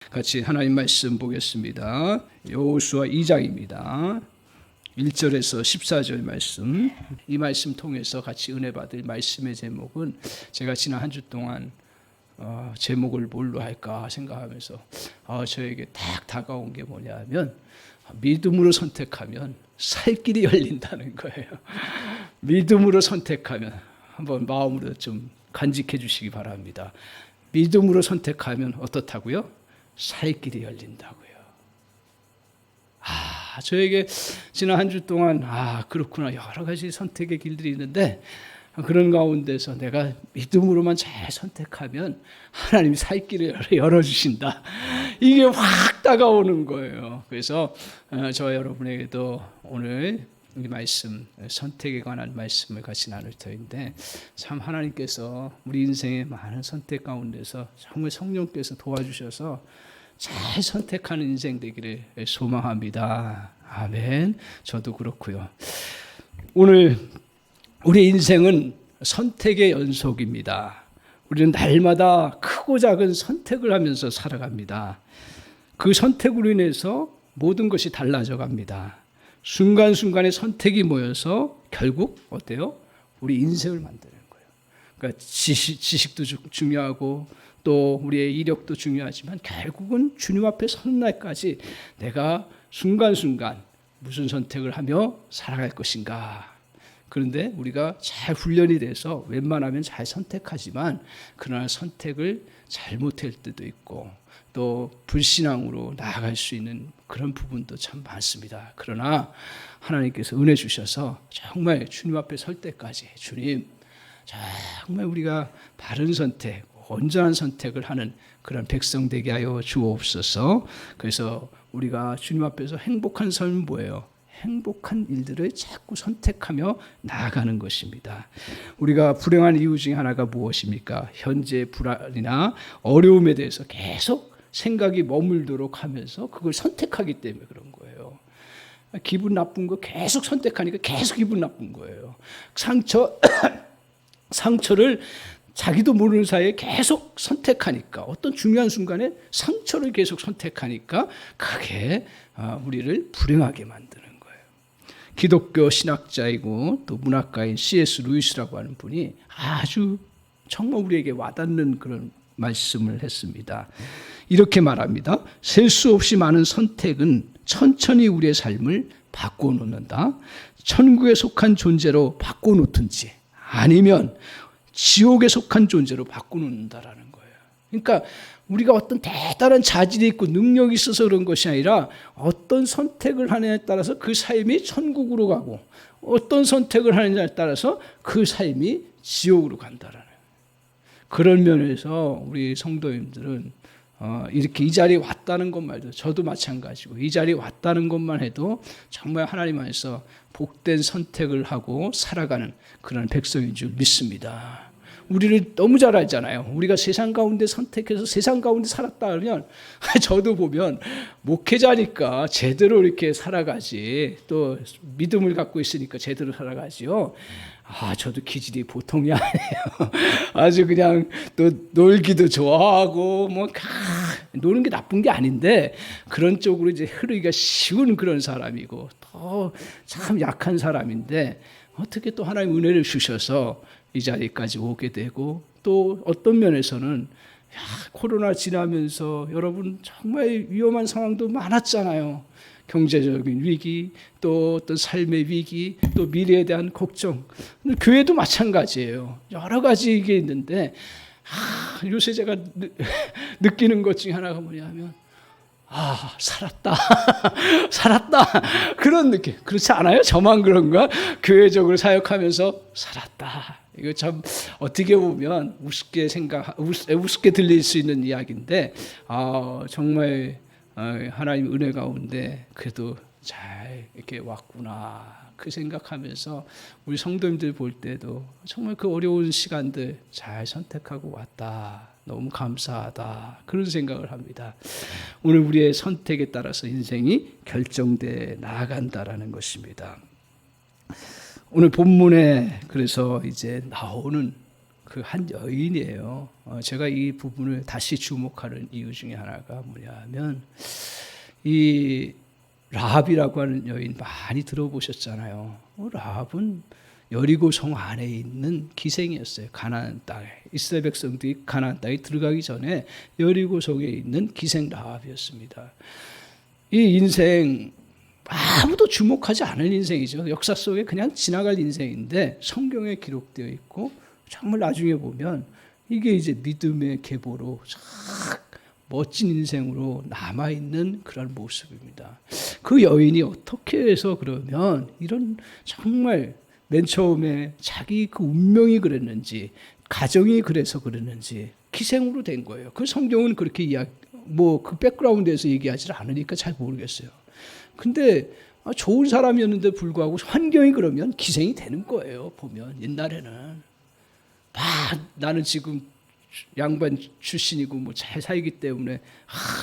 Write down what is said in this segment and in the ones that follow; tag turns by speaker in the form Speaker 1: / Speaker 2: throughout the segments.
Speaker 1: 같이 하나님 말씀 보겠습니다. 여호수아 2장입니다. 1절에서 14절 말씀. 이 말씀 통해서 같이 은혜 받을 말씀의 제목은 제가 지난 한 주 동안 제목을 뭘로 할까 생각하면서 저에게 딱 다가온 게 뭐냐면 믿음으로 선택하면 살 길이 열린다는 거예요. 믿음으로 선택하면 한번 마음으로 좀 간직해 주시기 바랍니다. 믿음으로 선택하면 어떻다고요? 살 길이 열린다고요. 저에게 지난 한 주 동안 그렇구나, 여러 가지 선택의 길들이 있는데 그런 가운데서 내가 믿음으로만 잘 선택하면 하나님이 살 길을 열어주신다. 이게 확 다가오는 거예요. 그래서 저 여러분에게도 오늘 이 말씀, 선택에 관한 말씀을 같이 나눌 터인데, 참 하나님께서 우리 인생의 많은 선택 가운데서 정말 성령께서 도와주셔서 잘 선택하는 인생 되기를 소망합니다. 아멘. 저도 그렇고요. 오늘 우리 인생은 선택의 연속입니다. 우리는 날마다 크고 작은 선택을 하면서 살아갑니다. 그 선택으로 인해서 모든 것이 달라져 갑니다. 순간순간의 선택이 모여서 결국 어때요? 우리 인생을 만드는 거예요. 그러니까 지식도 중요하고 또 우리의 이력도 중요하지만 결국은 주님 앞에 서는 날까지 내가 순간순간 무슨 선택을 하며 살아갈 것인가. 그런데 우리가 잘 훈련이 돼서 웬만하면 잘 선택하지만 그러나 선택을 잘못할 때도 있고 또 불신앙으로 나아갈 수 있는 그런 부분도 참 많습니다. 그러나 하나님께서 은혜 주셔서 정말 주님 앞에 설 때까지 주님 정말 우리가 바른 선택, 온전한 선택을 하는 그런 백성 되게 하여 주옵소서. 그래서 우리가 주님 앞에서 행복한 삶은 뭐예요? 행복한 일들을 자꾸 선택하며 나아가는 것입니다. 우리가 불행한 이유 중에 하나가 무엇입니까? 현재 불안이나 어려움에 대해서 계속 생각이 머물도록 하면서 그걸 선택하기 때문에 그런 거예요. 기분 나쁜 거 계속 선택하니까 계속 기분 나쁜 거예요. 상처를 자기도 모르는 사이에 계속 선택하니까, 어떤 중요한 순간에 상처를 계속 선택하니까 그게 우리를 불행하게 만드는 거예요. 기독교 신학자이고 또 문학가인 C.S. 루이스라고 하는 분이 아주 정말 우리에게 와닿는 그런 말씀을 했습니다. 이렇게 말합니다. 셀 수 없이 많은 선택은 천천히 우리의 삶을 바꿔놓는다. 천국에 속한 존재로 바꿔놓든지 아니면 지옥에 속한 존재로 바꿔놓는다라는 거예요. 그러니까 우리가 어떤 대단한 자질이 있고 능력이 있어서 그런 것이 아니라 어떤 선택을 하느냐에 따라서 그 삶이 천국으로 가고 어떤 선택을 하느냐에 따라서 그 삶이 지옥으로 간다라는 거예요. 그런 면에서 우리 성도님들은 이렇게 이 자리에 왔다는 것만 해도, 저도 마찬가지고 이 자리에 왔다는 것만 해도 정말 하나님 안에서 복된 선택을 하고 살아가는 그런 백성인 줄 믿습니다. 우리를 너무 잘 알잖아요. 우리가 세상 가운데 선택해서 세상 가운데 살았다 그러면 저도 보면 목회자니까 제대로 이렇게 살아가지, 또 믿음을 갖고 있으니까 제대로 살아가지요. 저도 기질이 보통이 아니에요. 아주 그냥 또 놀기도 좋아하고 노는 게 나쁜 게 아닌데 그런 쪽으로 이제 흐르기가 쉬운 그런 사람이고 또 참 약한 사람인데 어떻게 또 하나님 은혜를 주셔서 이 자리까지 오게 되고, 또 어떤 면에서는 코로나 지나면서 여러분 정말 위험한 상황도 많았잖아요. 경제적인 위기, 또 어떤 삶의 위기, 또 미래에 대한 걱정. 교회도 마찬가지예요. 여러 가지 이게 있는데 요새 제가 느끼는 것 중에 하나가 뭐냐면 살았다. 살았다. 그런 느낌. 그렇지 않아요? 저만 그런가? 교회적으로 사역하면서 살았다. 이거 참 어떻게 보면 우습게 들릴 수 있는 이야기인데 정말 하나님 은혜 가운데 그래도 잘 이렇게 왔구나 그 생각하면서 우리 성도님들 볼 때도 정말 그 어려운 시간들 잘 선택하고 왔다. 너무 감사하다. 그런 생각을 합니다. 오늘 우리의 선택에 따라서 인생이 결정돼 나아간다라는 것입니다. 오늘 본문에 그래서 이제 나오는 그 한 여인이에요. 제가 이 부분을 다시 주목하는 이유 중에 하나가 뭐냐면 이 라합이라고 하는 여인 많이 들어보셨잖아요. 라합은 여리고 성 안에 있는 기생이었어요. 가나안 땅에. 이스라엘 백성들이 가나안 땅에 들어가기 전에 여리고 성에 있는 기생 라합이었습니다. 이 인생 아무도 주목하지 않을 인생이죠. 역사 속에 그냥 지나갈 인생인데 성경에 기록되어 있고 정말 나중에 보면 이게 이제 믿음의 계보로 쫙 멋진 인생으로 남아있는 그런 모습입니다. 그 여인이 어떻게 해서 그러면 이런 정말 맨 처음에 자기 그 운명이 그랬는지 가정이 그래서 그랬는지 기생으로 된 거예요. 그 성경은 그렇게 그 백그라운드에서 얘기하지 않으니까 잘 모르겠어요. 근데 좋은 사람이었는데 불구하고 환경이 그러면 기생이 되는 거예요. 보면 옛날에는 나는 지금 양반 출신이고 뭐 잘 살기 때문에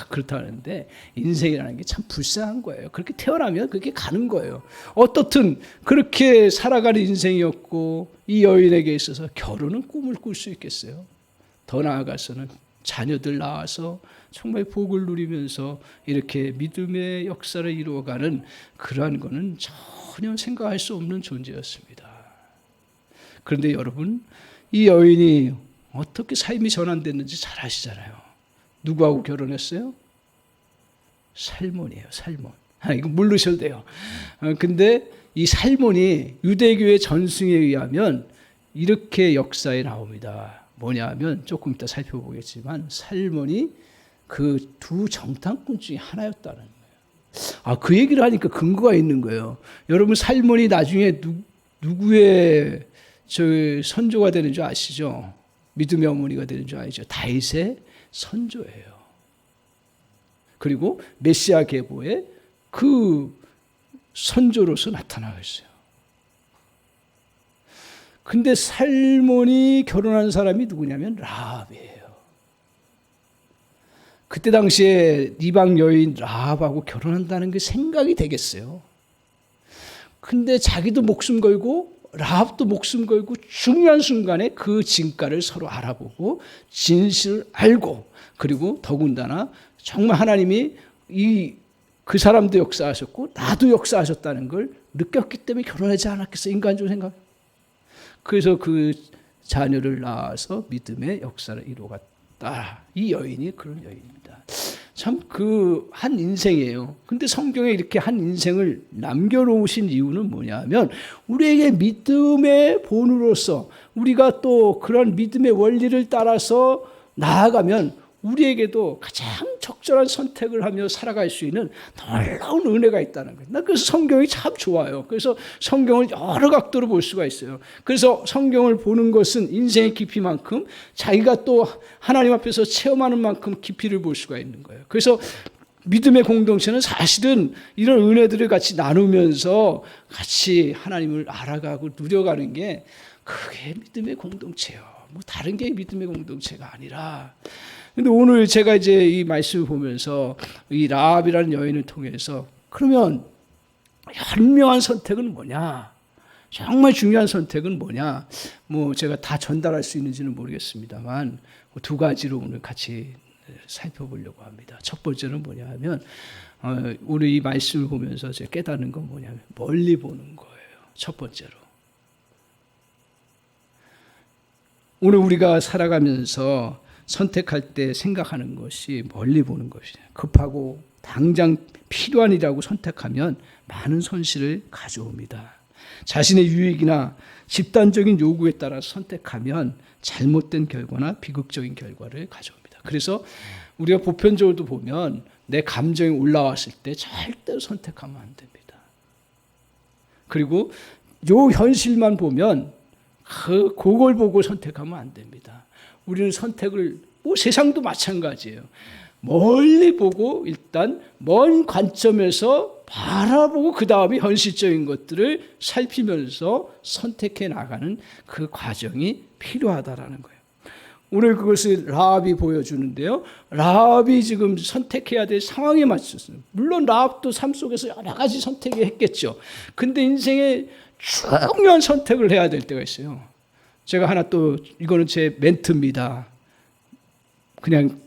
Speaker 1: 그렇다는데 인생이라는 게 참 불쌍한 거예요. 그렇게 태어나면 그렇게 가는 거예요. 어떻든 그렇게 살아가는 인생이었고 이 여인에게 있어서 결혼은 꿈을 꿀 수 있겠어요. 더 나아가서는 자녀들 낳아서 정말 복을 누리면서 이렇게 믿음의 역사를 이루어가는 그러한 거는 전혀 생각할 수 없는 존재였습니다. 그런데 여러분, 이 여인이 어떻게 삶이 전환됐는지 잘 아시잖아요. 누구하고 결혼했어요? 살몬이에요. 살몬. 이거 모르셔도 돼요. 근데 이 살몬이 유대교의 전승에 의하면 이렇게 역사에 나옵니다. 뭐냐면 조금 이따 살펴보겠지만 살몬이 그 두 정탐꾼 중에 하나였다는 거예요. 그 얘기를 하니까 근거가 있는 거예요. 여러분 살몬이 나중에 누구의 선조가 되는 줄 아시죠? 믿음의 어머니가 되는 줄 알죠? 다윗의 선조예요. 그리고 메시아 계보의 그 선조로서 나타나고 있어요. 근데 살몬이 결혼한 사람이 누구냐면 라합이에요. 그때 당시에 이방 여인 라합하고 결혼한다는 게 생각이 되겠어요. 근데 자기도 목숨 걸고 라합도 목숨 걸고 중요한 순간에 그 진가를 서로 알아보고 진실을 알고 그리고 더군다나 정말 하나님이 그 사람도 역사하셨고 나도 역사하셨다는 걸 느꼈기 때문에 결혼하지 않았겠어요. 인간적으로 생각. 그래서 그 자녀를 낳아서 믿음의 역사를 이루어갔다. 이 여인이 그런 여인입니다. 참 그 한 인생이에요. 근데 성경에 이렇게 한 인생을 남겨놓으신 이유는 뭐냐면 우리에게 믿음의 본으로서 우리가 또 그런 믿음의 원리를 따라서 나아가면 우리에게도 가장 적절한 선택을 하며 살아갈 수 있는 놀라운 은혜가 있다는 거예요. 나 그래서 성경이 참 좋아요. 그래서 성경을 여러 각도로 볼 수가 있어요. 그래서 성경을 보는 것은 인생의 깊이만큼 자기가 또 하나님 앞에서 체험하는 만큼 깊이를 볼 수가 있는 거예요. 그래서 믿음의 공동체는 사실은 이런 은혜들을 같이 나누면서 같이 하나님을 알아가고 누려가는 게 그게 믿음의 공동체예요. 뭐 다른 게 믿음의 공동체가 아니라. 근데 오늘 제가 이제 이 말씀을 보면서 이 라합이라는 여인을 통해서 그러면 현명한 선택은 뭐냐? 정말 중요한 선택은 뭐냐? 뭐 제가 다 전달할 수 있는지는 모르겠습니다만 두 가지로 오늘 같이 살펴보려고 합니다. 첫 번째는 뭐냐 하면 오늘 이 말씀을 보면서 제가 깨닫는 건 뭐냐면 멀리 보는 거예요. 첫 번째로. 오늘 우리가 살아가면서 선택할 때 생각하는 것이 멀리 보는 것이에요. 급하고 당장 필요한 일이라고 선택하면 많은 손실을 가져옵니다. 자신의 유익이나 집단적인 요구에 따라 선택하면 잘못된 결과나 비극적인 결과를 가져옵니다. 그래서 우리가 보편적으로도 보면 내 감정이 올라왔을 때 절대로 선택하면 안 됩니다. 그리고 요 현실만 보면 그걸 보고 선택하면 안 됩니다. 우리는 선택을 세상도 마찬가지예요. 멀리 보고 일단 먼 관점에서 바라보고 그 다음에 현실적인 것들을 살피면서 선택해 나가는 그 과정이 필요하다라는 거예요. 오늘 그것을 라합이 보여주는데요. 라합이 지금 선택해야 될 상황에 맞췄어요. 물론 라합도 삶 속에서 여러 가지 선택을 했겠죠. 근데 인생에 중요한 선택을 해야 될 때가 있어요. 제가 하나 또 이거는 제 멘트입니다. 그냥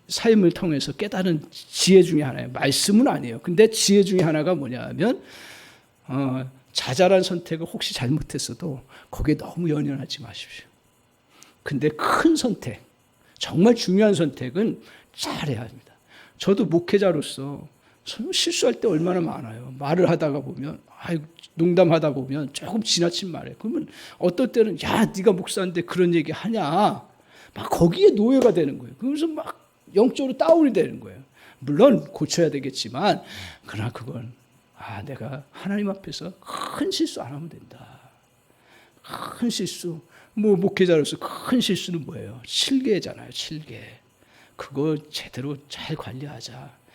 Speaker 1: 삶을 통해서 깨달은 지혜 중에 하나예요. 말씀은 아니에요. 근데 지혜 중에 하나가 뭐냐 하면 자잘한 선택을 혹시 잘못했어도 거기에 너무 연연하지 마십시오. 근데 큰 선택, 정말 중요한 선택은 잘해야 합니다. 저도 목회자로서 실수할 때 얼마나 많아요. 말을 하다가 보면, 농담하다 보면 조금 지나친 말이에요. 그러면 어떨 때는 야, 네가 목사인데 그런 얘기 하냐, 막 거기에 노예가 되는 거예요. 그러면서 막 영적으로 다운이 되는 거예요. 물론 고쳐야 되겠지만, 그러나 그건 내가 하나님 앞에서 큰 실수 안 하면 된다. 큰 실수, 목회자로서 큰 실수는 뭐예요? 7개잖아요. 7개. 그거 제대로 잘 관리하자.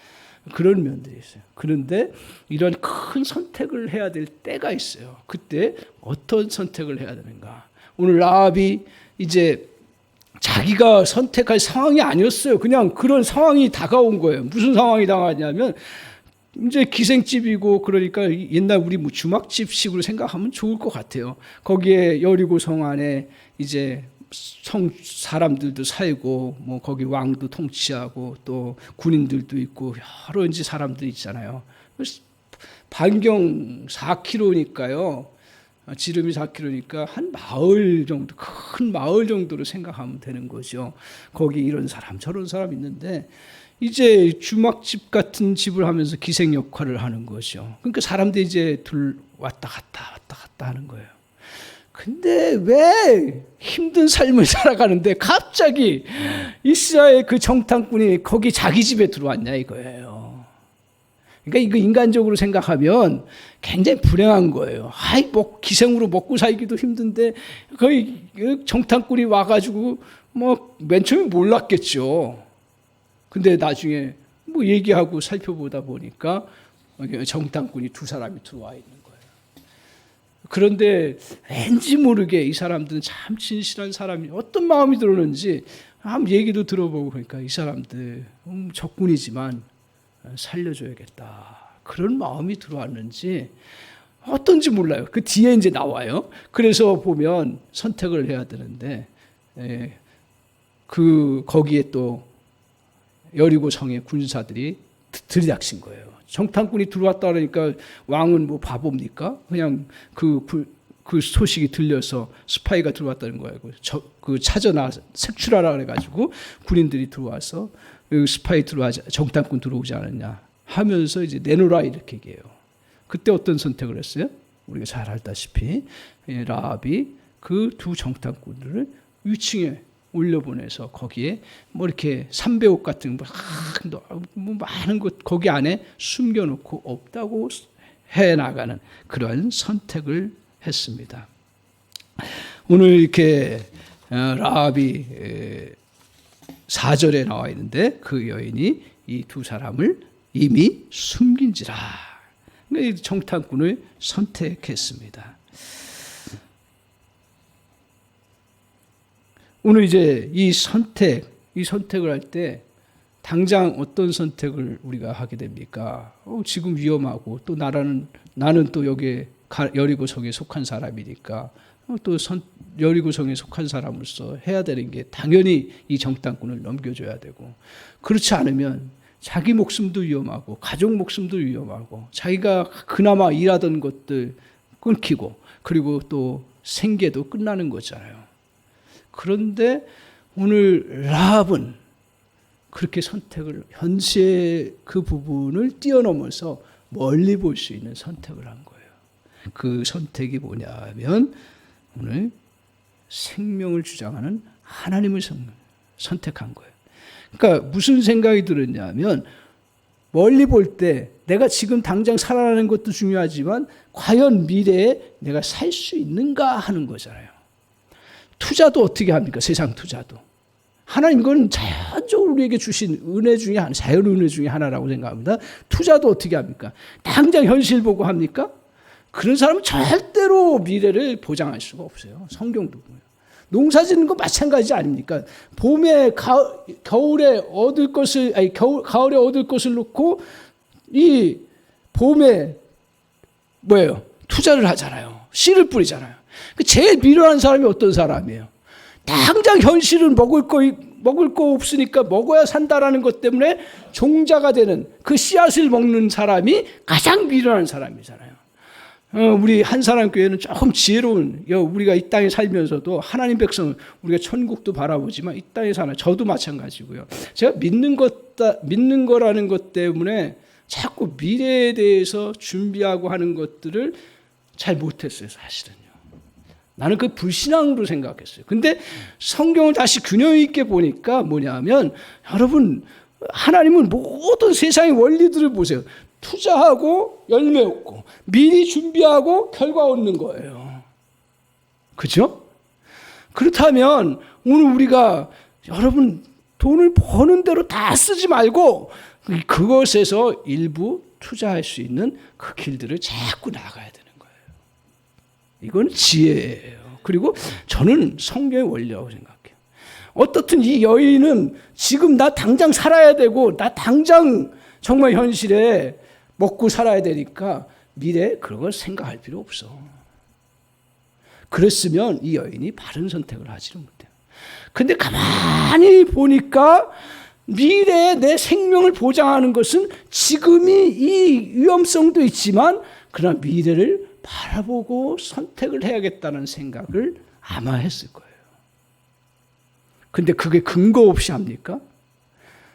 Speaker 1: 그런 면들이 있어요. 그런데 이런 큰 선택을 해야 될 때가 있어요. 그때 어떤 선택을 해야 되는가? 오늘 라합이 이제 자기가 선택할 상황이 아니었어요. 그냥 그런 상황이 다가온 거예요. 무슨 상황이 다가왔냐면 이제 기생집이고, 그러니까 옛날 우리 주막집식으로 생각하면 좋을 것 같아요. 거기에 여리고 성 안에 이제 사람들도 살고, 거기 왕도 통치하고 또 군인들도 있고 여러 이제 사람들이 있잖아요. 반경 4km니까요. 지름이 4km니까 한 마을 정도, 큰 마을 정도로 생각하면 되는 거죠. 거기 이런 사람 저런 사람 있는데 이제 주막집 같은 집을 하면서 기생 역할을 하는 거죠. 그러니까 사람들이 이제 왔다 갔다 하는 거예요. 근데 왜 힘든 삶을 살아가는데 갑자기 이스라엘 그 정탐꾼이 거기 자기 집에 들어왔냐 이거예요. 그러니까 이거 인간적으로 생각하면 굉장히 불행한 거예요. 기생으로 먹고 살기도 힘든데 거의 정탐꾼이 와가지고 맨 처음에 몰랐겠죠. 근데 나중에 얘기하고 살펴보다 보니까 정탐꾼이 2사람이 들어와 있는 거예요. 그런데 왠지 모르게 이 사람들은 참 진실한 사람이 어떤 마음이 들었는지 한번 얘기도 들어보고 그러니까 이 사람들 적군이지만 살려줘야겠다. 그런 마음이 들어왔는지 어떤지 몰라요. 그 뒤에 이제 나와요. 그래서 보면 선택을 해야 되는데 거기에 또 여리고 성의 군사들이 들이닥친 거예요. 정탐꾼이 들어왔다 그러니까 왕은 바보입니까? 그냥 그 소식이 들려서 스파이가 들어왔다는 거예요. 색출하라 그래가지고 군인들이 들어와서 스파이 정탐꾼 들어오지 않았냐 하면서 이제 내놓으라 이렇게 얘기해요. 그때 어떤 선택을 했어요? 우리가 잘 알다시피 라합이 그 2 정탐꾼들을 위층에 올려보내서 거기에 이렇게 삼배옷 같은 많은 것 거기 안에 숨겨놓고 없다고 해나가는 그러한 선택을 했습니다. 오늘 이렇게 라합이 4절에 나와 있는데 그 여인이 이 2사람을 이미 숨긴지라. 정탐꾼을 선택했습니다. 오늘 이제 이 선택을 할 때 당장 어떤 선택을 우리가 하게 됩니까? 지금 위험하고 또 나는 또 여기 여리고성에 속한 사람이니까 또 여리고성에 속한 사람으로서 해야 되는 게 당연히 이 정탐꾼을 넘겨줘야 되고, 그렇지 않으면 자기 목숨도 위험하고 가족 목숨도 위험하고 자기가 그나마 일하던 것들 끊기고 그리고 또 생계도 끝나는 거잖아요. 그런데 오늘 라합은 그렇게 선택을 현재 그 부분을 뛰어넘어서 멀리 볼 수 있는 선택을 한 거예요. 그 선택이 뭐냐 하면 오늘 생명을 주장하는 하나님을 선택한 거예요. 그러니까 무슨 생각이 들었냐면 멀리 볼 때 내가 지금 당장 살아나는 것도 중요하지만 과연 미래에 내가 살 수 있는가 하는 거잖아요. 투자도 어떻게 합니까? 세상 투자도. 하나님 그건 자연적으로 우리에게 주신 은혜 중에 하나, 자연 은혜 중에 하나라고 생각합니다. 투자도 어떻게 합니까? 당장 현실 보고 합니까? 그런 사람은 절대로 미래를 보장할 수가 없어요. 성경도 보면. 농사 짓는 거 마찬가지 아닙니까? 봄에 가을에 얻을 것을 가을에 얻을 것을 놓고 이 봄에 투자를 하잖아요. 씨를 뿌리잖아요. 제일 미련한 사람이 어떤 사람이에요? 당장 현실은 먹을 거 없으니까 먹어야 산다라는 것 때문에 종자가 되는 그 씨앗을 먹는 사람이 가장 미련한 사람이잖아요. 우리 한사람 교회는 조금 지혜로운, 우리가 이 땅에 살면서도 하나님 백성, 우리가 천국도 바라보지만 이 땅에 사는 저도 마찬가지고요. 제가 믿는 거라는 것 때문에 자꾸 미래에 대해서 준비하고 하는 것들을 잘 못했어요, 사실은요. 나는 그 불신앙으로 생각했어요. 근데 성경을 다시 균형 있게 보니까 뭐냐면, 여러분, 하나님은 모든 세상의 원리들을 보세요. 투자하고 열매 얻고, 미리 준비하고 결과 얻는 거예요. 그죠? 그렇다면 오늘 우리가 여러분 돈을 버는 대로 다 쓰지 말고 그것에서 일부 투자할 수 있는 그 길들을 자꾸 나가야 되는 거예요. 이건 지혜예요. 그리고 저는 성경의 원리라고 생각해요. 어떻든 이 여인은 지금 나 당장 살아야 되고 나 당장 정말 현실에 먹고 살아야 되니까 미래에 그런 걸 생각할 필요 없어. 그랬으면 이 여인이 바른 선택을 하지를 못해요. 근데 가만히 보니까 미래에 내 생명을 보장하는 것은 지금이 이 위험성도 있지만 그러나 미래를 바라보고 선택을 해야겠다는 생각을 아마 했을 거예요. 근데 그게 근거 없이 합니까?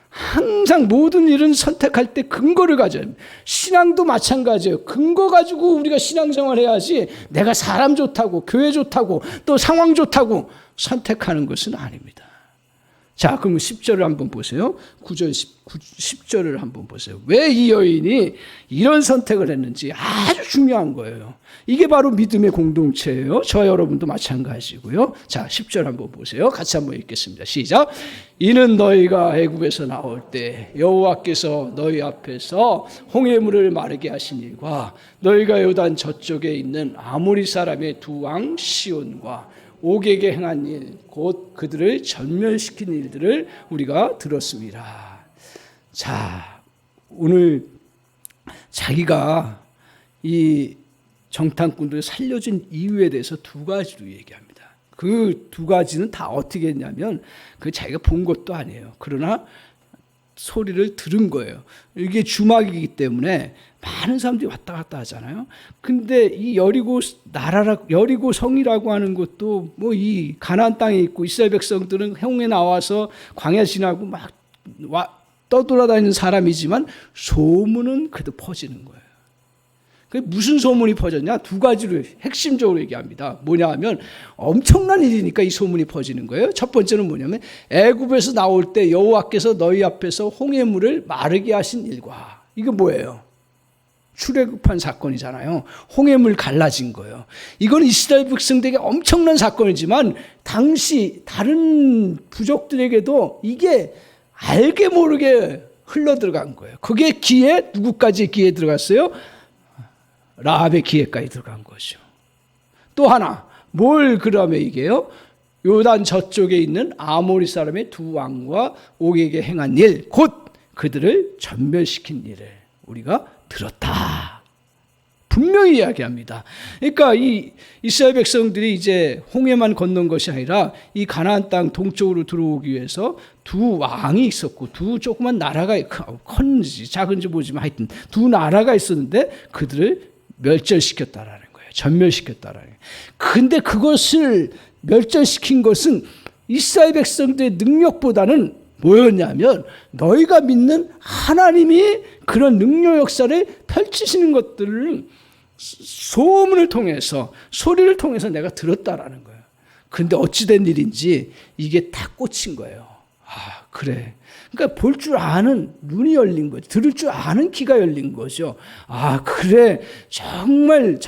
Speaker 1: 항상 모든 일은 선택할 때 근거를 가져야 합니다. 신앙도 마찬가지예요. 근거 가지고 우리가 신앙생활 해야지 내가 사람 좋다고 교회 좋다고 또 상황 좋다고 선택하는 것은 아닙니다. 자, 그럼 10절을 한번 보세요. 9절, 10절을 한번 보세요. 왜 이 여인이 이런 선택을 했는지 아주 중요한 거예요. 이게 바로 믿음의 공동체예요. 저와 여러분도 마찬가지고요. 자, 10절 한번 보세요. 같이 한번 읽겠습니다. 시작. 이는 너희가 애굽에서 나올 때 여호와께서 너희 앞에서 홍해물을 마르게 하신 일과 너희가 요단 저쪽에 있는 아모리 사람의 두 왕 시온과 옥에게 행한 일, 곧 그들을 전멸시킨 일들을 우리가 들었습니다. 자, 오늘 자기가 이 정탐꾼들을 살려준 이유에 대해서 두 가지로 얘기합니다. 그 두 가지는 다 어떻게 했냐면 그 자기가 본 것도 아니에요. 그러나 소리를 들은 거예요. 이게 주막이기 때문에 많은 사람들이 왔다 갔다 하잖아요. 근데 이 여리고 성이라고 하는 것도 뭐 이 가나안 땅에 있고 이스라엘 백성들은 형에 나와서 광야 지나고 막 떠돌아다니는 사람이지만 소문은 그래도 퍼지는 거예요. 무슨 소문이 퍼졌냐? 두 가지로 핵심적으로 얘기합니다. 뭐냐 하면 엄청난 일이니까 이 소문이 퍼지는 거예요. 첫 번째는 뭐냐면 애굽에서 나올 때 여호와께서 너희 앞에서 홍해물을 마르게 하신 일과, 이게 뭐예요? 출애굽한 사건이잖아요. 홍해물 갈라진 거예요. 이건 이스라엘 백성들에게 엄청난 사건이지만 당시 다른 부족들에게도 이게 알게 모르게 흘러 들어간 거예요. 그게 기에, 누구까지 기에 들어갔어요? 라합의 기회까지 들어간 거죠. 또 하나, 뭘 그러면 이게요? 요단 저쪽에 있는 아모리 사람의 두 왕과 옥에게 행한 일, 곧 그들을 전멸시킨 일을 우리가 들었다. 분명히 이야기합니다. 그러니까 이 이스라엘 백성들이 이제 홍해만 건넌 것이 아니라 이 가나안 땅 동쪽으로 들어오기 위해서 두 왕이 있었고 두 조그만 나라가, 큰지 작은지 모르지만 하여튼 두 나라가 있었는데 그들을 멸절시켰다라는 거예요. 전멸시켰다라는 거예요. 근데 그것을 멸절시킨 것은 이스라엘 백성들의 능력보다는 뭐였냐면 너희가 믿는 하나님이 그런 능력 역사를 펼치시는 것들을 소문을 통해서, 소리를 통해서 내가 들었다라는 거예요. 근데 어찌된 일인지 이게 다 꽂힌 거예요. 아, 그래. 그러니까 볼 줄 아는 눈이 열린 거죠. 들을 줄 아는 귀가 열린 거죠. 아, 그래. 정말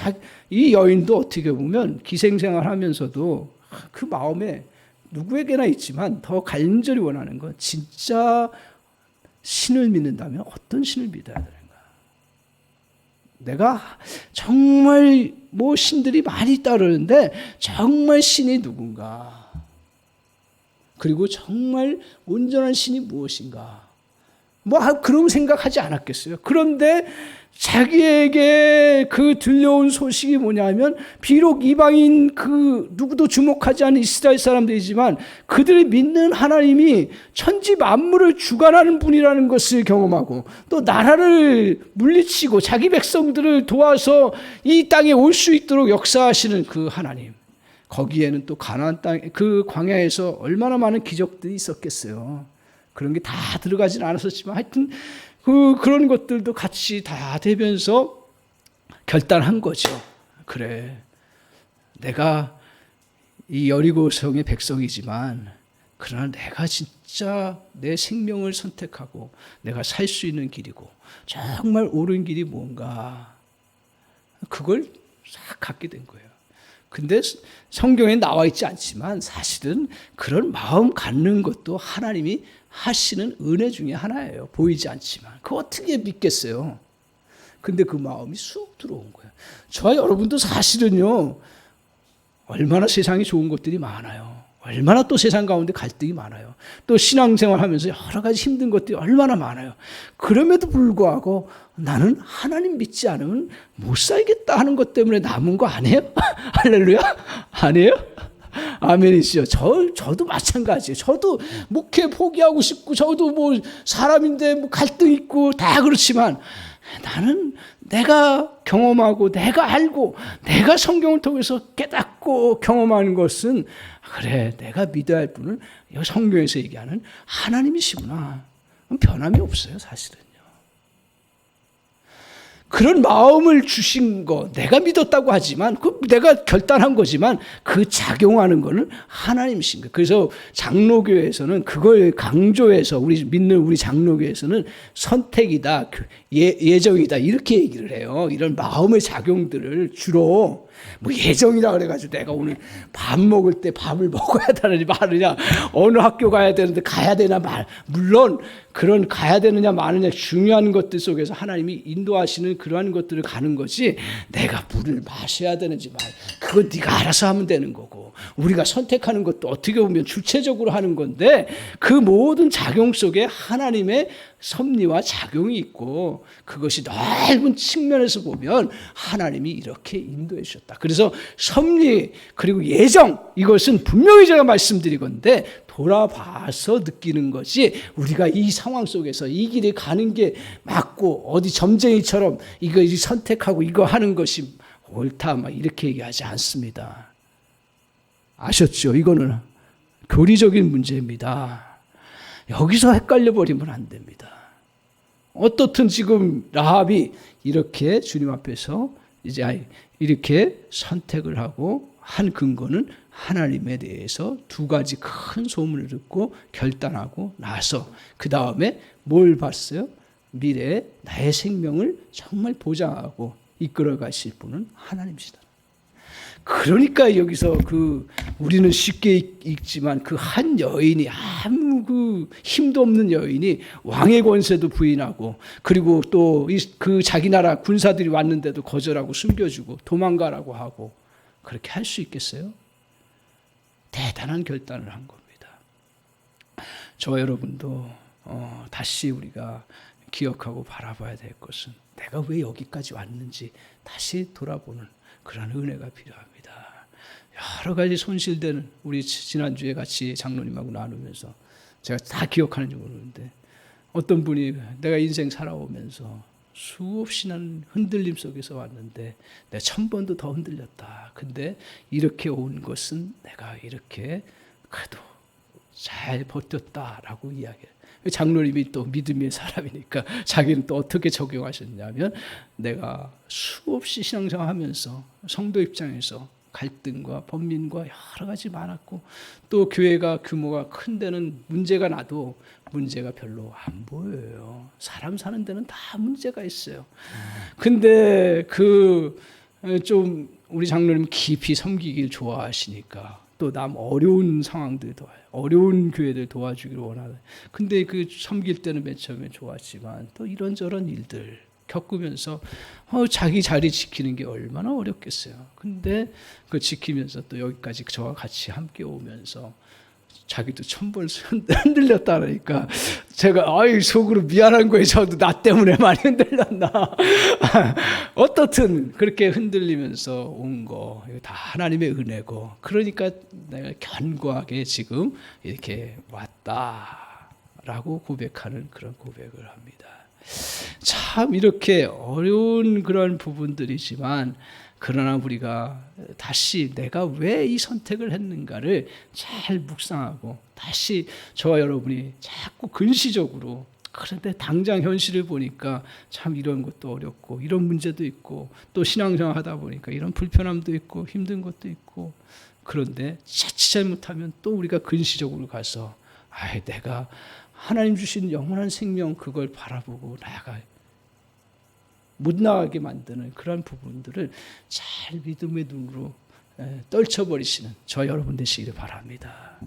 Speaker 1: 이 여인도 어떻게 보면 기생생활 하면서도 그 마음에 누구에게나 있지만 더 간절히 원하는 건 진짜 신을 믿는다면 어떤 신을 믿어야 되는가. 내가 정말 뭐 신들이 많이 따르는데 정말 신이 누군가. 그리고 정말 온전한 신이 무엇인가. 그런 생각하지 않았겠어요. 그런데 자기에게 그 들려온 소식이 뭐냐면 비록 이방인 누구도 주목하지 않는 이스라엘 사람들이지만 그들이 믿는 하나님이 천지 만물을 주관하는 분이라는 것을 경험하고 또 나라를 물리치고 자기 백성들을 도와서 이 땅에 올 수 있도록 역사하시는 그 하나님. 거기에는 또 가나안 땅 그 광야에서 얼마나 많은 기적들이 있었겠어요. 그런 게 다 들어가진 않았었지만 하여튼 그런 것들도 같이 다 되면서 결단한 거죠. 그래, 내가 이 여리고성의 백성이지만 그러나 내가 진짜 내 생명을 선택하고 내가 살 수 있는 길이고 정말 옳은 길이 뭔가 그걸 싹 갖게 된 거예요. 근데 성경에 나와 있지 않지만 사실은 그런 마음 갖는 것도 하나님이 하시는 은혜 중에 하나예요. 보이지 않지만. 그거 어떻게 믿겠어요? 근데 그 마음이 쑥 들어온 거예요. 저와 여러분도 사실은요, 얼마나 세상에 좋은 것들이 많아요. 얼마나 또 세상 가운데 갈등이 많아요. 또 신앙생활 하면서 여러 가지 힘든 것들이 얼마나 많아요. 그럼에도 불구하고 나는 하나님 믿지 않으면 못 살겠다 하는 것 때문에 남은 거 아니에요? 할렐루야? 아니에요? 아멘이시죠. 저도 마찬가지예요. 저도 목회 포기하고 싶고, 저도 사람인데 갈등 있고 다 그렇지만 나는 내가 경험하고 내가 알고 내가 성경을 통해서 깨닫고 경험하는 것은 그래, 내가 믿어야 할 분은 성경에서 얘기하는 하나님이시구나. 변함이 없어요, 사실은요. 그런 마음을 주신 거, 내가 믿었다고 하지만, 내가 결단한 거지만, 그 작용하는 거는 하나님이신 거예요. 그래서 장로교에서는 그걸 강조해서, 우리 장로교에서는 선택이다, 예정이다, 이렇게 얘기를 해요. 이런 마음의 작용들을 주로, 예정이라 그래가지고 내가 오늘 밥 먹을 때 밥을 먹어야 되느냐 마느냐, 어느 학교 가야 되는데 가야 되나 물론 그런 가야 되느냐 마느냐 중요한 것들 속에서 하나님이 인도하시는 그러한 것들을 가는 거지, 내가 물을 마셔야 되는지 그건 네가 알아서 하면 되는 거고, 우리가 선택하는 것도 어떻게 보면 주체적으로 하는 건데, 그 모든 작용 속에 하나님의 섭리와 작용이 있고, 그것이 넓은 측면에서 보면 하나님이 이렇게 인도해 주셨다. 그래서 섭리 그리고 예정, 이것은 분명히 제가 말씀드리건데 돌아봐서 느끼는 것이, 우리가 이 상황 속에서 이 길에 가는 게 맞고 어디 점쟁이처럼 이거 선택하고 이거 하는 것이 옳다 이렇게 얘기하지 않습니다. 아셨죠? 이거는 교리적인 문제입니다. 여기서 헷갈려 버리면 안 됩니다. 어떻든 지금 라합이 이렇게 주님 앞에서 이제 이렇게 선택을 하고 한 근거는 하나님에 대해서 두 가지 큰 소문을 듣고 결단하고 나서 그 다음에 뭘 봤어요? 미래에 나의 생명을 정말 보장하고 이끌어 가실 분은 하나님이시다. 그러니까 여기서 우리는 쉽게 읽지만 그 한 여인이, 아무 힘도 없는 여인이 왕의 권세도 부인하고, 그리고 또 그 자기 나라 군사들이 왔는데도 거절하고 숨겨주고 도망가라고 하고, 그렇게 할 수 있겠어요? 대단한 결단을 한 겁니다. 저와 여러분도 다시 우리가 기억하고 바라봐야 될 것은, 내가 왜 여기까지 왔는지 다시 돌아보는 그런 은혜가 필요합니다. 여러 가지 손실되는, 우리 지난주에 같이 장로님하고 나누면서 제가 다 기억하는지 모르는데, 어떤 분이 내가 인생 살아오면서 수없이 나는 흔들림 속에서 왔는데 내가 1000번도 더 흔들렸다. 근데 이렇게 온 것은 내가 이렇게 그래도 잘 버텼다라고 이야기해요. 장로님이 또 믿음의 사람이니까 자기는 또 어떻게 적용하셨냐면, 내가 수없이 신앙생활하면서 성도 입장에서 갈등과 번민과 여러 가지 많았고, 또 교회가 규모가 큰 데는 문제가 나도 문제가 별로 안 보여요. 사람 사는 데는 다 문제가 있어요. 근데 좀 우리 장로님 깊이 섬기길 좋아하시니까 또 남 어려운 상황들 어려운 교회들 도와주기를 원하는. 근데 섬길 때는 맨 처음에 좋았지만 또 이런저런 일들 겪으면서 자기 자리 지키는 게 얼마나 어렵겠어요. 근데 지키면서 또 여기까지 저와 같이 함께 오면서 자기도 1000번 흔들렸다 그러니까 제가 속으로 미안한 거예요. 저도 나 때문에 많이 흔들렸나. 어떻든 그렇게 흔들리면서 온 거 이거 다 하나님의 은혜고, 그러니까 내가 견고하게 지금 이렇게 왔다라고 고백하는 그런 고백을 합니다. 참 이렇게 어려운 그런 부분들이지만, 그러나 우리가 다시 내가 왜 이 선택을 했는가를 잘 묵상하고, 다시 저와 여러분이 자꾸 근시적으로, 그런데 당장 현실을 보니까 참 이런 것도 어렵고 이런 문제도 있고, 또 신앙생활 하다 보니까 이런 불편함도 있고 힘든 것도 있고, 그런데 자칫 잘못하면 또 우리가 근시적으로 가서 내가 하나님 주신 영원한 생명 그걸 바라보고 나아가 못 나가게 만드는 그런 부분들을 잘 믿음의 눈으로 떨쳐버리시는 저 여러분 되시기를 바랍니다.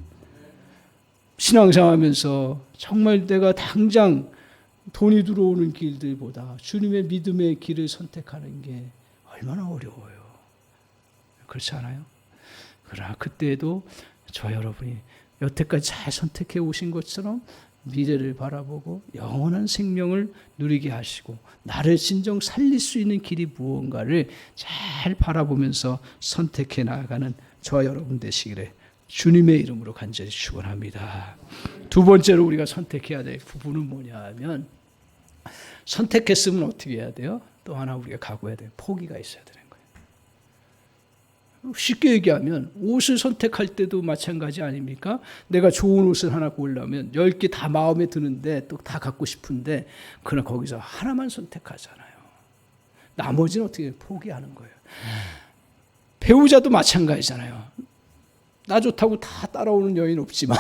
Speaker 1: 신앙생활하면서 정말 내가 당장 돈이 들어오는 길들보다 주님의 믿음의 길을 선택하는 게 얼마나 어려워요. 그렇지 않아요? 그러나 그때에도 저 여러분이 여태까지 잘 선택해 오신 것처럼 미래를 바라보고 영원한 생명을 누리게 하시고, 나를 진정 살릴 수 있는 길이 무언가를 잘 바라보면서 선택해 나아가는 저와 여러분 되시기를 주님의 이름으로 간절히 축원합니다. 두 번째로 우리가 선택해야 될 부분은 뭐냐 하면, 선택했으면 어떻게 해야 돼요? 또 하나 우리가 각오해야 돼요. 포기가 있어야 되는 거예요. 쉽게 얘기하면 옷을 선택할 때도 마찬가지 아닙니까? 내가 좋은 옷을 하나 고르려면 10개 다 마음에 드는데 또 다 갖고 싶은데, 그러나 거기서 하나만 선택하잖아요. 나머지는 어떻게 포기하는 거예요. 배우자도 마찬가지잖아요. 나 좋다고 다 따라오는 여인 없지만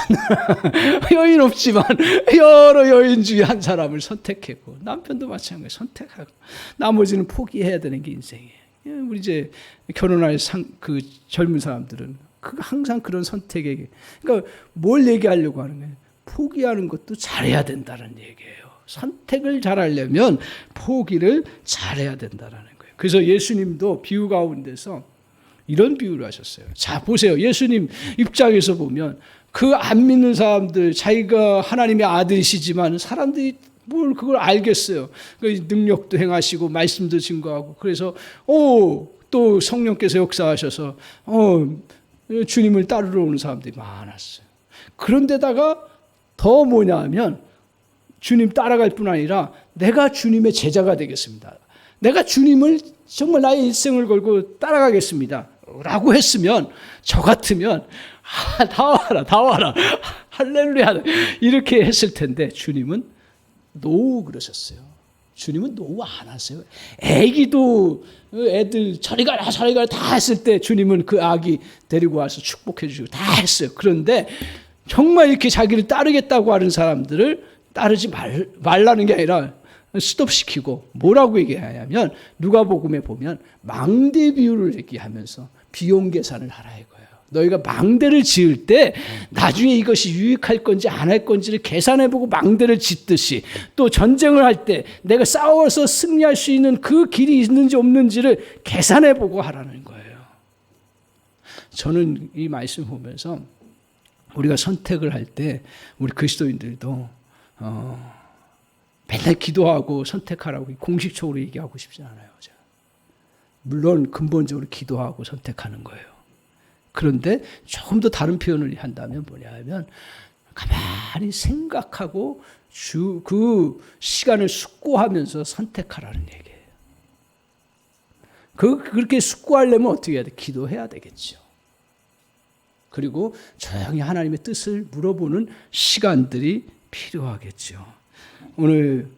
Speaker 1: 여러 여인 중에 한 사람을 선택했고, 남편도 마찬가지 선택하고, 나머지는 포기해야 되는 게 인생이에요. 우리 이제 결혼할 그 젊은 사람들은 항상 그런 선택에, 그러니까 뭘 얘기하려고 하는 거예요? 포기하는 것도 잘해야 된다는 얘기예요. 선택을 잘하려면 포기를 잘해야 된다는 거예요. 그래서 예수님도 비유 가운데서 이런 비유를 하셨어요. 자, 보세요. 예수님 입장에서 보면 그 안 믿는 사람들, 자기가 하나님의 아들이시지만 사람들이 뭘 그걸 알겠어요. 그 능력도 행하시고 말씀도 증거하고, 그래서 또 성령께서 역사하셔서 주님을 따르러 오는 사람들이 많았어요. 그런데다가 더 뭐냐 하면, 주님 따라갈 뿐 아니라 내가 주님의 제자가 되겠습니다, 내가 주님을 정말 나의 일생을 걸고 따라가겠습니다 라고 했으면, 저 같으면 다 와라 할렐루야 이렇게 했을 텐데, 주님은 노 그러셨어요. 주님은 노 안 하세요. 애기도 애들 저리 가라 다 했을 때 주님은 그 아기 데리고 와서 축복해 주시고 다 했어요. 그런데 정말 이렇게 자기를 따르겠다고 하는 사람들을 따르지 말라는 게 아니라 스톱시키고, 뭐라고 얘기하냐면, 누가복음에 보면 망대 비유를 얘기하면서 비용 계산을 하라 이거예요. 너희가 망대를 지을 때 나중에 이것이 유익할 건지 안 할 건지를 계산해보고 망대를 짓듯이, 또 전쟁을 할 때 내가 싸워서 승리할 수 있는 그 길이 있는지 없는지를 계산해보고 하라는 거예요. 저는 이 말씀 보면서 우리가 선택을 할 때 우리 그리스도인들도 맨날 기도하고 선택하라고 공식적으로 얘기하고 싶지 않아요. 물론 근본적으로 기도하고 선택하는 거예요. 그런데 조금 더 다른 표현을 한다면 뭐냐 하면, 가만히 생각하고 그 시간을 숙고하면서 선택하라는 얘기예요. 그렇게 숙고하려면 어떻게 해야 돼? 기도해야 되겠죠. 그리고 조용히 하나님의 뜻을 물어보는 시간들이 필요하겠죠. 오늘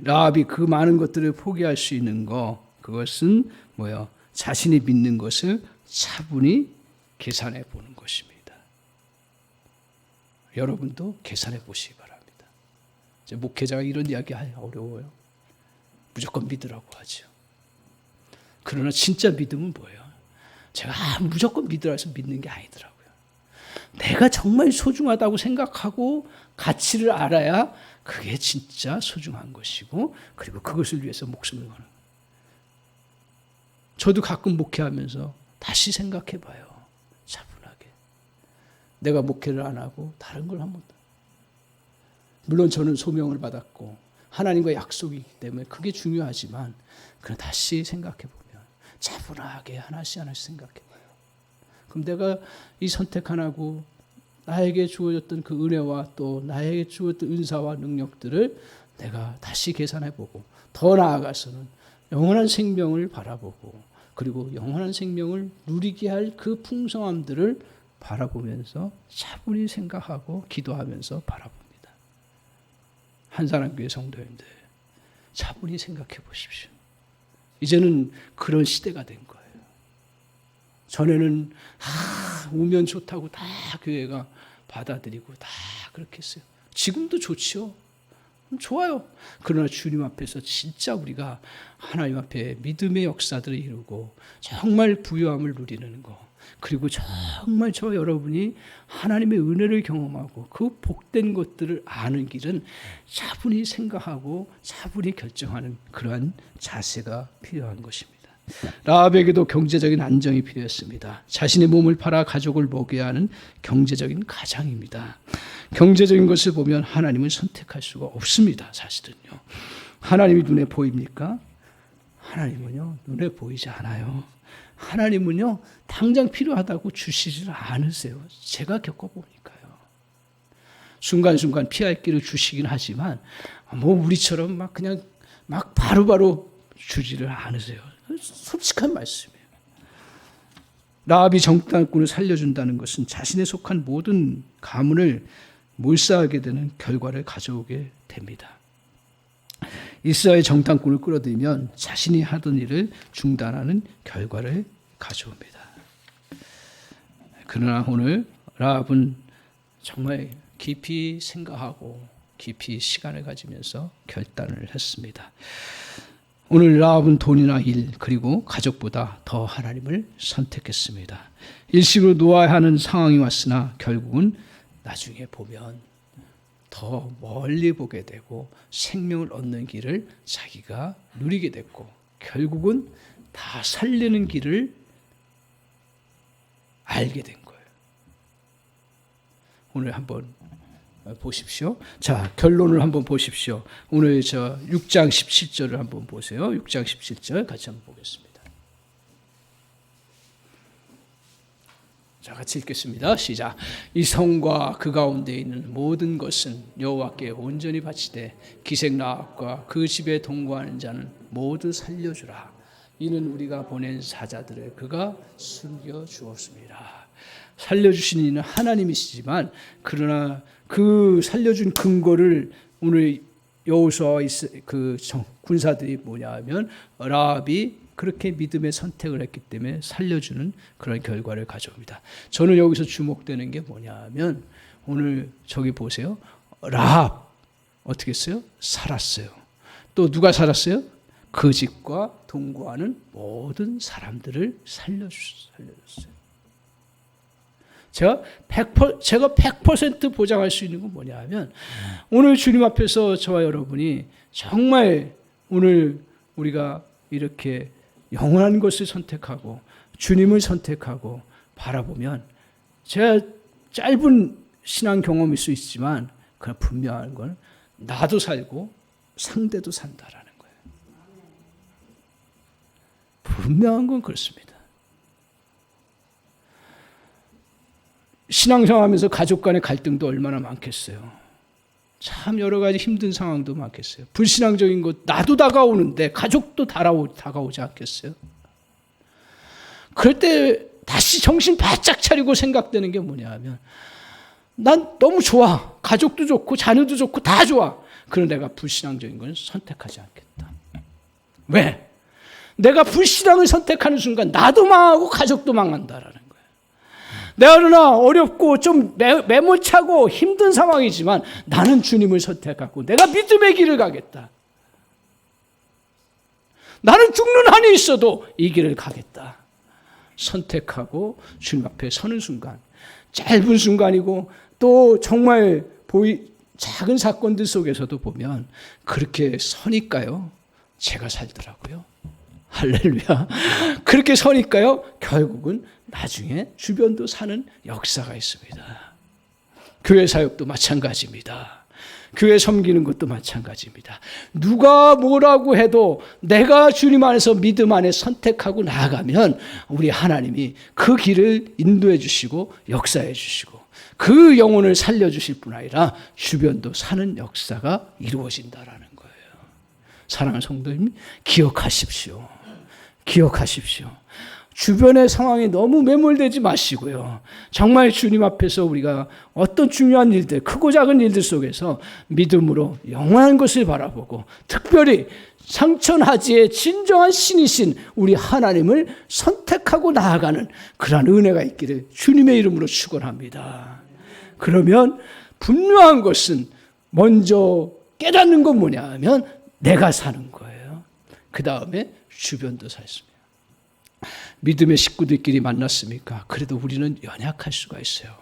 Speaker 1: 라합이 그 많은 것들을 포기할 수 있는 그것은 뭐예요? 자신이 믿는 것을 차분히 계산해 보는 것입니다. 여러분도 계산해 보시기 바랍니다. 이제 목회자가 이런 이야기 어려워요. 무조건 믿으라고 하죠. 그러나 진짜 믿음은 뭐예요? 제가 무조건 믿으라 해서 믿는 게 아니더라고요. 내가 정말 소중하다고 생각하고 가치를 알아야 그게 진짜 소중한 것이고, 그리고 그것을 위해서 목숨을 거는 거예요. 저도 가끔 목회하면서 다시 생각해 봐요. 참 내가 목회를 안 하고 다른 걸 하면, 물론 저는 소명을 받았고 하나님과 약속이 있기 때문에 그게 중요하지만, 그럼 다시 생각해 보면 차분하게 하나씩 생각해 봐요. 그럼 내가 이 선택 하나고 나에게 주어졌던 그 은혜와 또 나에게 주어졌던 은사와 능력들을 내가 다시 계산해 보고, 더 나아가서는 영원한 생명을 바라보고, 그리고 영원한 생명을 누리게 할 그 풍성함들을 바라보면서 차분히 생각하고 기도하면서 바라봅니다. 한사람교회 성도님들, 차분히 생각해 보십시오. 이제는 그런 시대가 된 거예요. 전에는 오면 좋다고 다 교회가 받아들이고 다 그렇게 했어요. 지금도 좋죠. 좋아요. 그러나 주님 앞에서 진짜 우리가 하나님 앞에 믿음의 역사들을 이루고 정말 부유함을 누리는 거, 그리고 정말 저 여러분이 하나님의 은혜를 경험하고 그 복된 것들을 아는 길은 차분히 생각하고 차분히 결정하는 그러한 자세가 필요한 것입니다. 라합에게도 경제적인 안정이 필요했습니다. 자신의 몸을 팔아 가족을 먹여야 하는 경제적인 가장입니다. 경제적인 것을 보면 하나님을 선택할 수가 없습니다. 사실은요. 하나님이 눈에 보입니까? 하나님은요, 눈에 보이지 않아요. 하나님은요, 당장 필요하다고 주시질 않으세요. 제가 겪어보니까요. 순간순간 피할 길을 주시긴 하지만, 우리처럼 그냥 바로바로 주지를 않으세요. 솔직한 말씀이에요. 라합이 정탐꾼을 살려준다는 것은 자신에 속한 모든 가문을 몰살하게 되는 결과를 가져오게 됩니다. 이스라엘 정탐꾼을 끌어들이면 자신이 하던 일을 중단하는 결과를 가져옵니다. 그러나 오늘 라합은 정말 깊이 생각하고 깊이 시간을 가지면서 결단을 했습니다. 오늘 라합은 돈이나 일 그리고 가족보다 더 하나님을 선택했습니다. 일식으로 놓아야 하는 상황이 왔으나 결국은 나중에 보면 더 멀리 보게 되고 생명을 얻는 길을 자기가 누리게 됐고, 결국은 다 살리는 길을 알게 된 거예요. 오늘 한번 보십시오. 자, 결론을 한번 보십시오. 오늘 6장 17절을 한번 보세요. 6장 17절 같이 한번 보겠습니다. 자, 같이 읽겠습니다. 시작. 이 성과 그 가운데 있는 모든 것은 여호와께 온전히 바치되 기생 라합과 그 집에 동거하는 자는 모두 살려주라. 이는 우리가 보낸 사자들을 그가 숨겨 주었습니다. 살려주신 이는 하나님이시지만, 그러나 그 살려준 근거를 오늘 여호수아와 그 군사들이 뭐냐 하면 라합이 그렇게 믿음의 선택을 했기 때문에 살려주는 그런 결과를 가져옵니다. 저는 여기서 주목되는 게 뭐냐 하면, 오늘 저기 보세요. 라합 어떻게 했어요? 살았어요. 또 누가 살았어요? 그 집과 동거하는 모든 사람들을 살려줬어요. 제가 100% 보장할 수 있는 건 뭐냐 하면, 오늘 주님 앞에서 저와 여러분이 정말 오늘 우리가 이렇게 영원한 것을 선택하고 주님을 선택하고 바라보면, 제가 짧은 신앙 경험일 수 있지만 그냥 분명한 건 나도 살고 상대도 산다라는 거예요. 분명한 건 그렇습니다. 신앙생활하면서 가족 간의 갈등도 얼마나 많겠어요. 참 여러 가지 힘든 상황도 많겠어요. 불신앙적인 것 나도 다가오는데 가족도 다가오지 않겠어요. 그럴 때 다시 정신 바짝 차리고 생각되는 게 뭐냐 하면, 난 너무 좋아. 가족도 좋고 자녀도 좋고 다 좋아. 그럼 내가 불신앙적인 건 선택하지 않겠다. 왜? 내가 불신앙을 선택하는 순간 나도 망하고 가족도 망한다라는 거예요. 내가 그러나 어렵고 좀 매몰차고 힘든 상황이지만 나는 주님을 선택하고 내가 믿음의 길을 가겠다. 나는 죽는 한이 있어도 이 길을 가겠다. 선택하고 주님 앞에 서는 순간, 짧은 순간이고 또 정말 작은 사건들 속에서도 보면 그렇게 서니까요, 제가 살더라고요. 할렐루야. 그렇게 서니까요, 결국은 나중에 주변도 사는 역사가 있습니다. 교회 사역도 마찬가지입니다. 교회 섬기는 것도 마찬가지입니다. 누가 뭐라고 해도 내가 주님 안에서 믿음 안에 선택하고 나아가면 우리 하나님이 그 길을 인도해 주시고 역사해 주시고 그 영혼을 살려주실 뿐 아니라 주변도 사는 역사가 이루어진다라는 거예요. 사랑하는 성도님, 기억하십시오. 기억하십시오. 주변의 상황에 너무 매몰되지 마시고요. 정말 주님 앞에서 우리가 어떤 중요한 일들, 크고 작은 일들 속에서 믿음으로 영원한 것을 바라보고 특별히 상천하지의 진정한 신이신 우리 하나님을 선택하고 나아가는 그러한 은혜가 있기를 주님의 이름으로 축원합니다. 그러면 분명한 것은 먼저 깨닫는 건 뭐냐 하면 내가 사는 거예요. 그 다음에 주변도 살습니다. 믿음의 식구들끼리 만났습니까? 그래도 우리는 연약할 수가 있어요.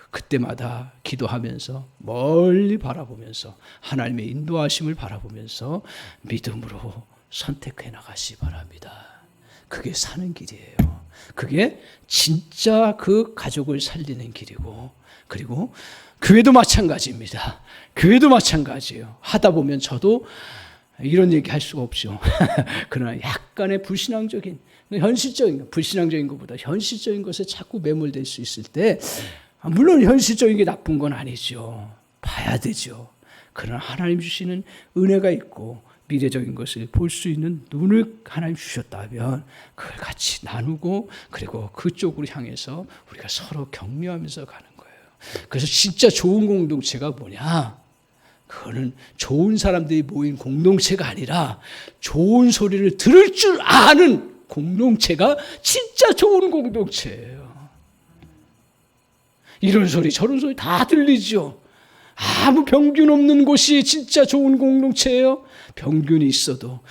Speaker 1: 그때마다 기도하면서 멀리 바라보면서 하나님의 인도하심을 바라보면서 믿음으로 선택해 나가시 바랍니다. 그게 사는 길이에요. 그게 진짜 그 가족을 살리는 길이고, 그리고 교회도 마찬가지입니다. 교회도 마찬가지예요. 하다 보면 저도 이런 얘기 할 수가 없죠. 그러나 약간의 불신앙적인, 현실적인, 불신앙적인 것보다 현실적인 것에 자꾸 매몰될 수 있을 때, 물론 현실적인 게 나쁜 건 아니죠. 봐야 되죠. 그러나 하나님 주시는 은혜가 있고 미래적인 것을 볼 수 있는 눈을 하나님 주셨다면 그걸 같이 나누고 그리고 그쪽으로 향해서 우리가 서로 격려하면서 가는 거예요. 그래서 진짜 좋은 공동체가 뭐냐? 그거는 좋은 사람들이 모인 공동체가 아니라 좋은 소리를 들을 줄 아는 공동체가 진짜 좋은 공동체예요. 이런 소리 저런 소리 다 들리죠. 아무 병균 없는 곳이 진짜 좋은 공동체예요. 병균이 있어도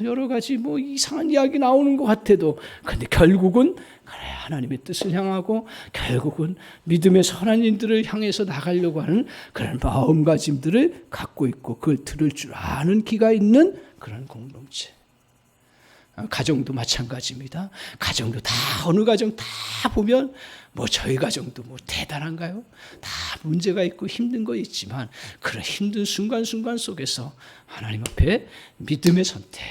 Speaker 1: 여러 가지 뭐 이상한 이야기 나오는 것 같아도 근데 결국은 그래 하나님의 뜻을 향하고 결국은 믿음의 선한 인들을 향해서 나가려고 하는 그런 마음가짐들을 갖고 있고 그걸 들을 줄 아는 기가 있는 그런 공동체. 가정도 마찬가지입니다. 가정도 다 어느 가정 다 보면 뭐 저희 가정도 뭐 대단한가요? 다 문제가 있고 힘든 거 있지만 그런 힘든 순간순간 속에서 하나님 앞에 믿음의 선택,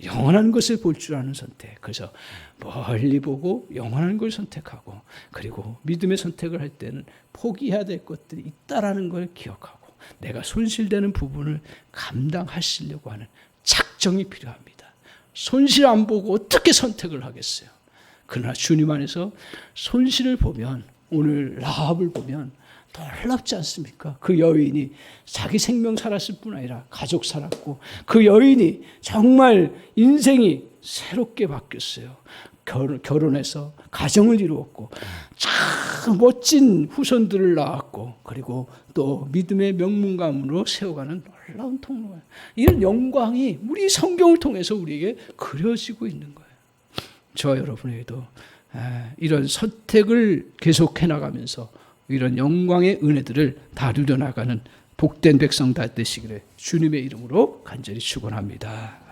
Speaker 1: 영원한 것을 볼 줄 아는 선택. 그래서 멀리 보고 영원한 걸 선택하고 그리고 믿음의 선택을 할 때는 포기해야 될 것들이 있다라는 걸 기억하고 내가 손실되는 부분을 감당하시려고 하는 작정이 필요합니다. 손실 안 보고 어떻게 선택을 하겠어요? 그러나 주님 안에서 손실을 보면 오늘 라합을 보면 놀랍지 않습니까? 그 여인이 자기 생명 살았을 뿐 아니라 가족 살았고 그 여인이 정말 인생이 새롭게 바뀌었어요. 결혼해서 가정을 이루었고 참 멋진 후손들을 낳았고 그리고 또 믿음의 명문가문으로 세워가는 놀라운 통로예요. 이런 영광이 우리 성경을 통해서 우리에게 그려지고 있는 거예요. 저와 여러분에게도 이런 선택을 계속해 나가면서 이런 영광의 은혜들을 다 누려나가는 복된 백성 다 되시기를 주님의 이름으로 간절히 축원합니다.